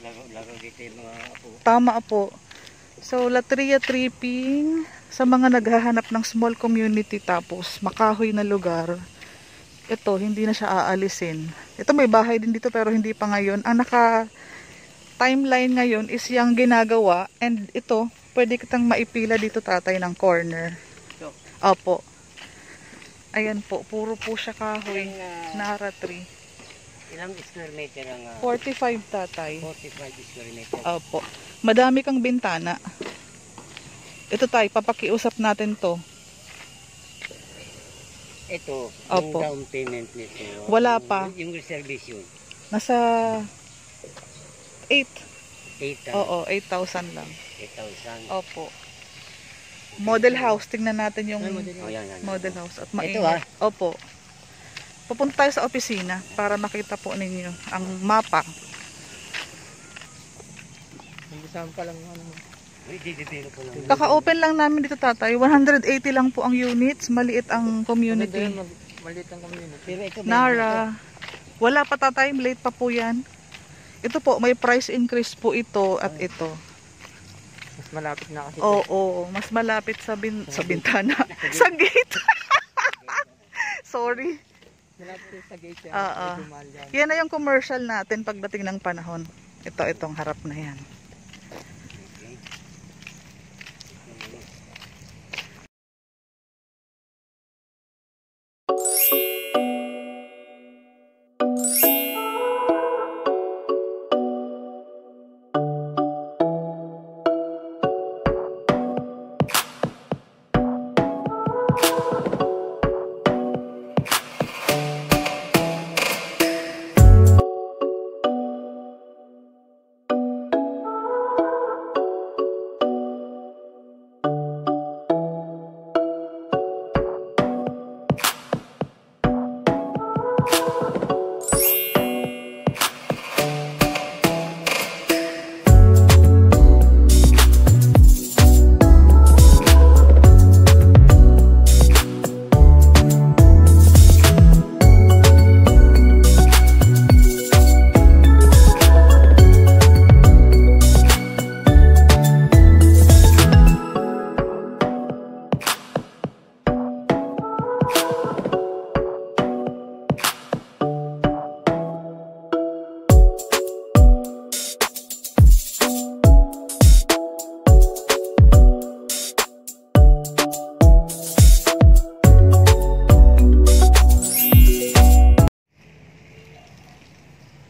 Laro dito yung mga apo. Tama po. So, Latria tripping sa mga naghahanap ng small community tapos makahoy na lugar. Ito, hindi na siya aalisin. Ito may bahay din dito pero hindi pa ngayon. Ang naka-timeline ngayon is yung ginagawa. And ito, pwede kitang maipila dito tatay ng corner. So, Opo. Ayan po, puro po siya kahoy. Nara tree. ilang square meter ang... 45 tatay. 45 square meter. Opo. Madami kang bintana. Ito tayo, papakiusap natin to. Ito, Opo. yung down payment nito. Wala pa. Yung reservation. Nasa 8. 8,000. Oo, 8,000 lang. 8,000. Opo. Model house, tingnan natin yung Oh, yan. model house. At Ito Opo. Pupunta tayo sa opisina para makita po ninyo ang mapa. Nagbisahan pa lang ano. Kaka-open lang namin dito tatay. 180 lang po ang units. Maliit ang community. Maliit ang community. Pero ito, Nara. Wala pa tatay. Late pa po yan. Ito po, may price increase po ito at ito. Mas malapit na kasi. Oo, mas malapit sa bintana. Sa gate. Sorry. Malapit sa gate yan. Yan na yung commercial natin pagdating ng panahon. Itong harap na yan.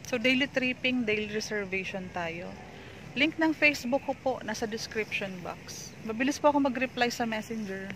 So, daily tripping, daily reservation tayo. Link ng Facebook ko po, nasa description box. Mabilis po ako mag-reply sa messenger.